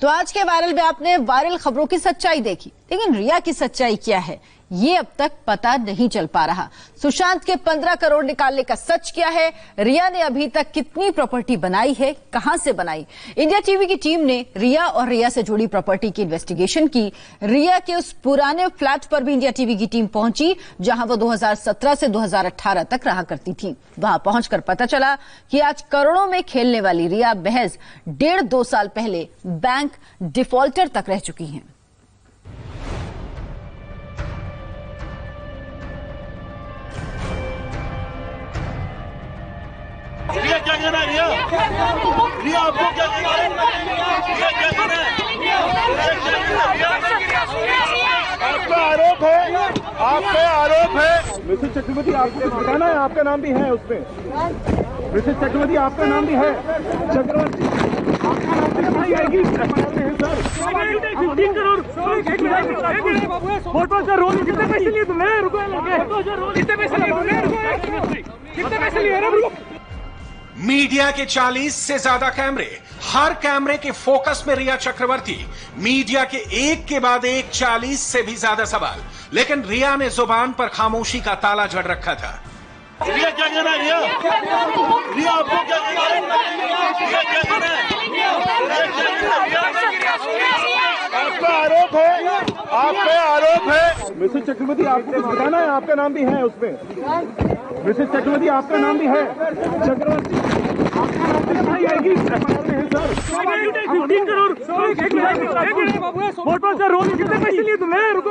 तो आज के वायरल में आपने वायरल खबरों की सच्चाई देखी, लेकिन रिया की सच्चाई क्या है ये अब तक पता नहीं चल पा रहा। सुशांत के 15 करोड़ निकालने का सच क्या है? रिया ने अभी तक कितनी प्रॉपर्टी बनाई है, कहां से बनाई? इंडिया टीवी की टीम ने रिया और रिया से जुड़ी प्रॉपर्टी की इन्वेस्टिगेशन की। रिया के उस पुराने फ्लैट पर भी इंडिया टीवी की टीम पहुंची जहां वो 2017 से 2018 तक रहा करती थी। वहां पहुंचकर पता चला कि आज करोड़ों में खेलने वाली रिया महज 1.5-2 साल पहले बैंक डिफॉल्टर तक रह चुकी हैं। रिया क्या कहना है? रिया आपको क्या कहना है? रिया क्या कहना है? आप पे आरोप है मिसेस चक्रवर्ती, आपको कुछ बताना है? आपका नाम भी है उसमें, मिसेस चक्रवर्ती आपका नाम भी है। चक्रवर्ती आपका नाम भी आएगी सर। 15 करोड़ फोटो सर, रोज कितने पैसे लिए तुमने? रुको, कितने पैसे लिए तुमने? कितने पैसे लिए? मीडिया के 40 से ज्यादा कैमरे, हर कैमरे के फोकस में रिया चक्रवर्ती। मीडिया के एक के बाद एक 40 से भी ज्यादा सवाल, लेकिन रिया ने जुबान पर खामोशी का ताला जड़ रखा था। रिया क्या कहना है? रिया आपको क्या कहना है? रिया क्या कहना है? आप पे आरोप है मिसेस चक्रवर्ती, आपको कुछ बताना है? आपका नाम भी है उसमें, मिसेस चक्रवर्ती आपका नाम भी है। चक्रवर्ती आपका नाम भी आएगी सर। 15 करोड़ फोटो सर, रोज कितने पैसे लिए तुमने? रुको,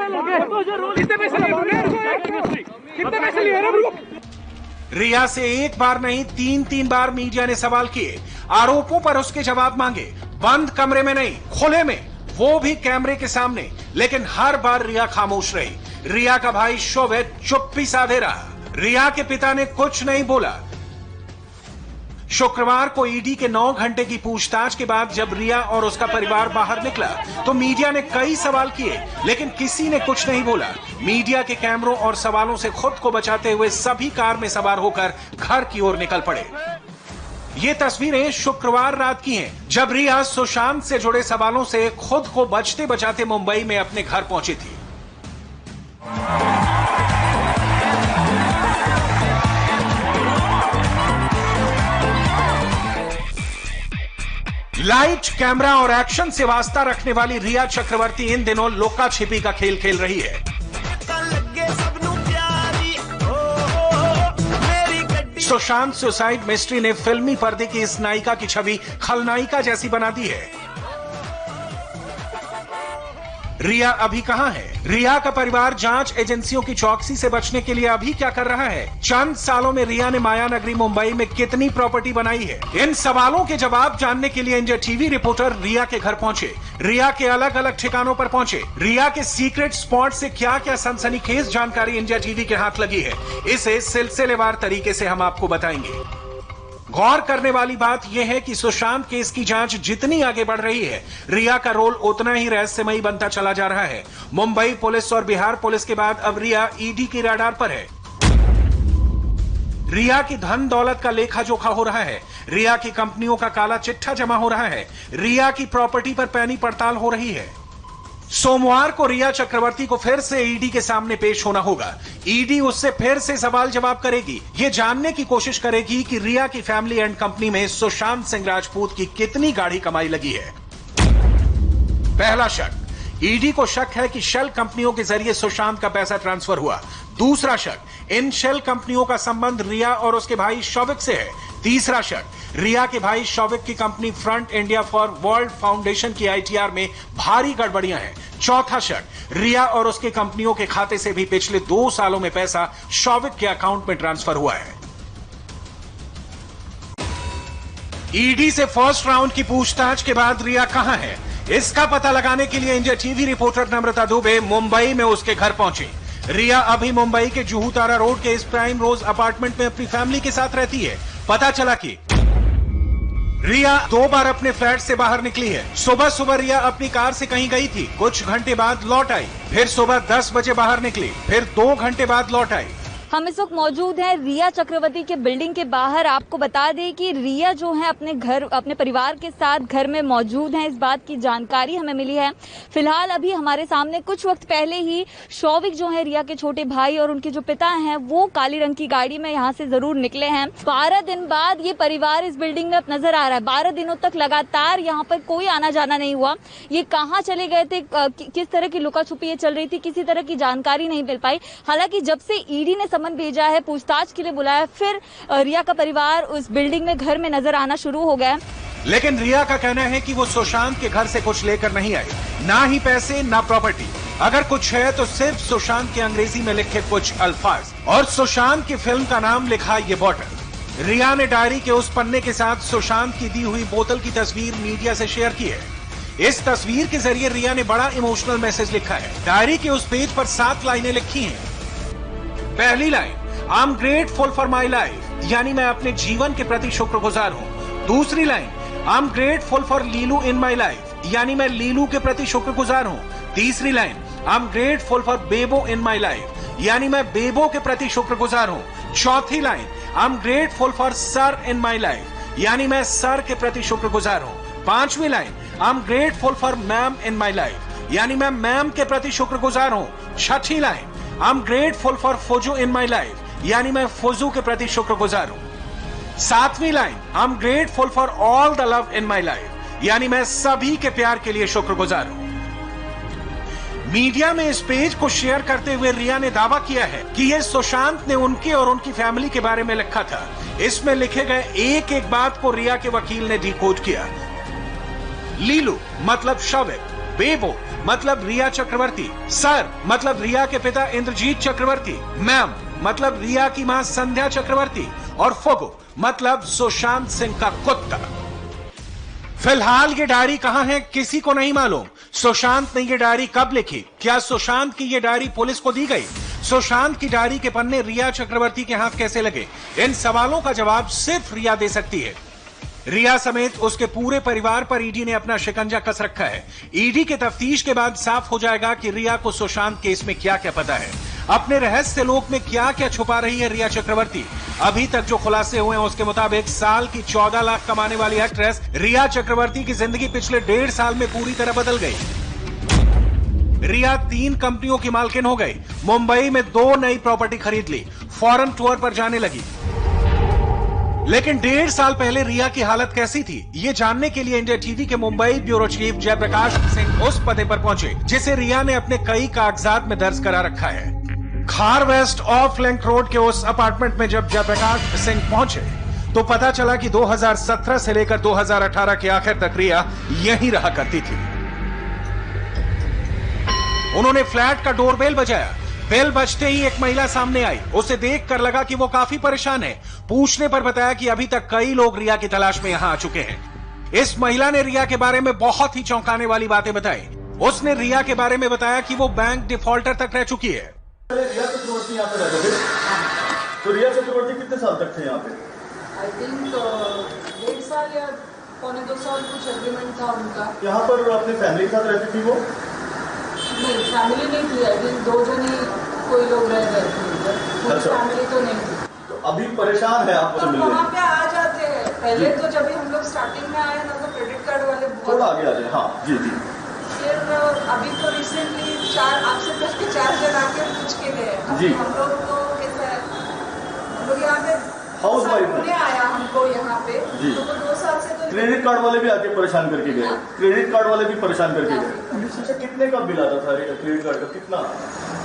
कितने पैसे लिए तुमने? कितने पैसे लिए? रिया से एक बार नहीं 3 बार मीडिया ने सवाल किए, आरोपों पर उसके जवाब मांगे, बंद कमरे में नहीं खुले में, वो भी कैमरे के सामने, लेकिन हर बार रिया खामोश रही। रिया का भाई शोभित चुप्पी साधे रहा। रिया के पिता ने कुछ नहीं बोला। शुक्रवार को ईडी के 9 घंटे की पूछताछ के बाद जब रिया और उसका परिवार बाहर निकला तो मीडिया ने कई सवाल किए, लेकिन किसी ने कुछ नहीं बोला। मीडिया के कैमरों और सवालों से खुद को बचाते हुए सभी कार में सवार होकर घर की ओर निकल पड़े। ये तस्वीरें शुक्रवार रात की हैं, जब रिया सुशांत से जुड़े सवालों से खुद को बचते बचाते मुंबई में अपने घर पहुंची थी। लाइट, कैमरा और एक्शन से वास्ता रखने वाली रिया चक्रवर्ती इन दिनों लुका छिपी का खेल खेल रही है। सुशांत सुसाइड मिस्ट्री ने फिल्मी पर्दे की इस नायिका की छवि खलनायिका जैसी बना दी है। रिया अभी कहां है? रिया का परिवार जांच एजेंसियों की चौकसी से बचने के लिए अभी क्या कर रहा है? चंद सालों में रिया ने माया नगरी मुंबई में कितनी प्रॉपर्टी बनाई है? इन सवालों के जवाब जानने के लिए इंडिया टीवी रिपोर्टर रिया के घर पहुंचे, रिया के अलग अलग ठिकानों पर पहुंचे। रिया के सीक्रेट स्पॉट से क्या क्या सनसनीखेज जानकारी इंडिया टीवी के हाथ लगी है, इसे सिलसिलेवार तरीके से हम आपको बताएंगे। गौर करने वाली बात यह है कि सुशांत केस की जांच जितनी आगे बढ़ रही है, रिया का रोल उतना ही रहस्यमयी बनता चला जा रहा है। मुंबई पुलिस और बिहार पुलिस के बाद अब रिया ईडी की रडार पर है। रिया की धन दौलत का लेखा जोखा हो रहा है, रिया की कंपनियों का काला चिट्ठा जमा हो रहा है, रिया की प्रॉपर्टी पर पैनी पड़ताल हो रही है। सोमवार को रिया चक्रवर्ती को फिर से ईडी के सामने पेश होना होगा। ईडी उससे फिर से सवाल जवाब करेगी, ये जानने की कोशिश करेगी कि रिया की फैमिली एंड कंपनी में सुशांत सिंह राजपूत की कितनी गाढ़ी कमाई लगी है। पहला शक, ईडी को शक है कि शेल कंपनियों के जरिए सुशांत का पैसा ट्रांसफर हुआ। दूसरा शक, इन शेल कंपनियों का संबंध रिया और उसके भाई शौविक से है। तीसरा शक, रिया के भाई शौविक की company front India for world foundation की आईटीआर में भारी गड़बड़ियां हैं। चौथा शक, रिया और उसके कंपनियों के खाते से भी पिछले 2 सालों में पैसा शौविक के अकाउंट में ट्रांसफर हुआ है। ईडी से फर्स्ट राउंड की पूछताछ के बाद रिया कहां है, इसका पता लगाने के लिए इंडिया टीवी रिपोर्टर नम्रता दुबे मुंबई में उसके घर पहुंची। रिया अभी मुंबई के जुहू तारा रोड के इस प्राइम रोज अपार्टमेंट में अपनी फैमिली के साथ रहती है। पता चला कि रिया 2 बार अपने फ्लैट से बाहर निकली है। सुबह रिया अपनी कार से कहीं गई थी, कुछ घंटे बाद लौट आई, फिर सुबह 10 बजे बाहर निकली, फिर 2 घंटे बाद लौट आई। हम इस वक्त मौजूद हैं रिया चक्रवर्ती के बिल्डिंग के बाहर। आपको बता दें कि रिया जो है अपने परिवार के साथ घर में मौजूद हैं, इस बात की जानकारी हमें मिली है। फिलहाल अभी हमारे सामने कुछ वक्त पहले ही शौविक जो है रिया के छोटे भाई और उनके जो पिता हैं वो काली रंग की गाड़ी में यहाँ से जरूर निकले हैं। 12 दिन बाद ये परिवार इस बिल्डिंग में अब नजर आ रहा है। 12 दिनों तक लगातार यहाँ पर कोई आना जाना नहीं हुआ। ये कहाँ चले गए थे, किस तरह की लुका छुपी ये चल रही थी, किसी तरह की जानकारी नहीं मिल पाई। हालांकि जब से ईडी ने समन भेजा है, पूछताछ के लिए बुलाया, फिर रिया का परिवार उस बिल्डिंग में घर में नजर आना शुरू हो गया। लेकिन रिया का कहना है कि वो सुशांत के घर से कुछ लेकर नहीं आई, ना ही पैसे ना प्रॉपर्टी। अगर कुछ है तो सिर्फ सुशांत के अंग्रेजी में लिखे कुछ अल्फाज और सुशांत की फिल्म का नाम लिखा ये बॉटल। रिया ने डायरी के उस पन्ने के साथ सुशांत की दी हुई बोतल की तस्वीर मीडिया से शेयर की है। इस तस्वीर के जरिए रिया ने बड़ा इमोशनल मैसेज लिखा है। डायरी के उस पेज पर 7 लाइनें लिखी हैं। पहली line, I am grateful for my life, यानी मैं अपने जीवन के प्रति शुक्रगुजार हूं। दूसरी line, I am grateful for Lilu in my life, यानी मैं लीलू के प्रति शुक्रगुजार हूं। तीसरी line, I am grateful for Bebo in my life, यानी मैं बेबो के प्रति शुक्रगुजार हूं। चौथी line, I am grateful for sir in my life, यानी मैं सर के प्रति शुक्रगुजार हूं। पांचवी line, I am grateful for ma'am in my life, यानी मैं मैम के प्रति शुक्रगुजार हूं। छठी line, I am grateful for Fuju in my life, यानी मैं फुजू के प्रति शुक्रगुजार हूं। सातवीं line, I am grateful for all the love in my life, यानी मैं सभी के प्यार के लिए शुक्रगुजार हूं। मीडिया में इस पेज को शेयर करते हुए रिया ने दावा किया है कि यह सुशांत ने उनके और उनकी फैमिली के बारे में लिखा था। इसमें लिखे गए एक एक बात को रिया के वकील ने डिकोड किया। लीलू मतलब शौविक, बेबो मतलब रिया चक्रवर्ती, सर मतलब रिया के पिता इंद्रजीत चक्रवर्ती, मैम मतलब रिया की मां संध्या चक्रवर्ती और फुगो मतलब सुशांत सिंह का कुत्ता। फिलहाल ये डायरी कहां है किसी को नहीं मालूम। सुशांत ने ये डायरी कब लिखी? क्या सुशांत की ये डायरी पुलिस को दी गई? सुशांत की डायरी के पन्ने रिया चक्रवर्ती के हाथ कैसे लगे? इन सवालों का जवाब सिर्फ रिया दे सकती है। रिया समेत उसके पूरे परिवार पर ईडी ने अपना शिकंजा कस रखा है। ईडी के तफ्तीश के बाद साफ हो जाएगा कि रिया को सुशांत केस में क्या क्या पता है, अपने रहस्य लोक में क्या क्या छुपा रही है रिया चक्रवर्ती। अभी तक जो खुलासे हुए हैं उसके मुताबिक साल की 14 लाख कमाने वाली एक्ट्रेस रिया चक्रवर्ती की जिंदगी पिछले 1.5 साल में पूरी तरह बदल गई। रिया 3 कंपनियों की मालकिन हो गई, मुंबई में 2 नई प्रॉपर्टी खरीद ली, फॉरेन टूर पर जाने लगी। लेकिन 1.5 साल पहले रिया की हालत कैसी थी, ये जानने के लिए इंडिया टीवी के मुंबई ब्यूरो चीफ जयप्रकाश सिंह उस पते पर पहुंचे जिसे रिया ने अपने कई कागजात में दर्ज करा रखा है। खार वेस्ट ऑफ लिंक रोड के उस अपार्टमेंट में जब जयप्रकाश सिंह पहुंचे तो पता चला कि 2017 से लेकर 2018 के आखिर तक रिया यहीं रहा करती थी। उन्होंने फ्लैट का डोरबेल बजाया। बेल बजते ही एक महिला सामने आई। उसे देखकर लगा कि वो काफी परेशान है। पूछने पर बताया कि अभी तक कई लोग रिया की तलाश में यहां आ चुके हैं। इस महिला ने रिया के बारे में बहुत ही चौंकाने वाली बातें बताई। उसने रिया के बारे में बताया कि वो बैंक डिफॉल्टर तक रह चुकी है। रिया चक्रवर्ती यहाँ पे रहते थे, तो रिया चक्रवर्ती कितने साल तक थे यहाँ पे? आई थिंक 1.5 साल या 1.25 साल कुछ एग्रीमेंट था उनका। यहाँ पर अपनी फैमिली के साथ रहती थी वो? नहीं, फैमिली नहीं थी। आई थिंक 2 जन ही कोई लोग रह रहे थे, फैमिली तो नहीं थी। तो अभी परेशान है आप? तो वहाँ पे आ जाते हैं। पहले तो जब हम लोग स्टार्टिंग में आए ना तो क्रेडिट कार्ड वाले थोड़ा आगे आ जाए। हाँ जी जी। फिर अभी तो रिसेंटली 4 आपसे प्लस के 4 जन आके पूछ के गए जी। हम लोग तो कैसा है, हम लोग यहाँ पे हाउस वाइफ ने आया हमको यहाँ पे, तो 2 साल से तो क्रेडिट कार्ड वाले भी आके परेशान करके गए। क्रेडिट कार्ड वाले भी परेशान करके गए। अच्छा, कितने का बिल आता था क्रेडिट कार्ड का? कितना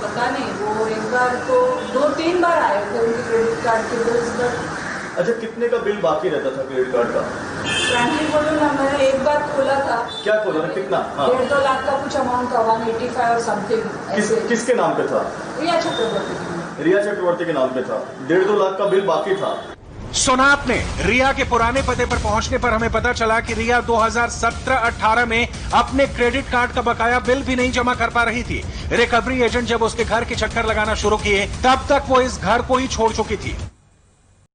पता नहीं, वो एक बार तो 2-3 बार आए थे उनके क्रेडिट कार्ड के बिल्स पर। अच्छा, कितने का बिल बाकी रहता था क्रेडिट कार्ड का? फ्रैंकली बोलूं ना, मैंने एक बार खोला था। क्या खोला था? कितना? 1.5-2 लाख का कुछ अमाउंट था, 185 और समथिंग। किसके नाम पे था? रिया चक्रवर्ती। रिया चक्रवर्ती के नाम पे था। 1.5-2 लाख का बिल बाकी था। सुना आपने। रिया के पुराने पते पर पहुंचने पर हमें पता चला कि रिया 2017-18 में अपने क्रेडिट कार्ड का बकाया बिल भी नहीं जमा कर पा रही थी। रिकवरी एजेंट जब उसके घर के चक्कर लगाना शुरू किए तब तक वो इस घर को ही छोड़ चुकी थी।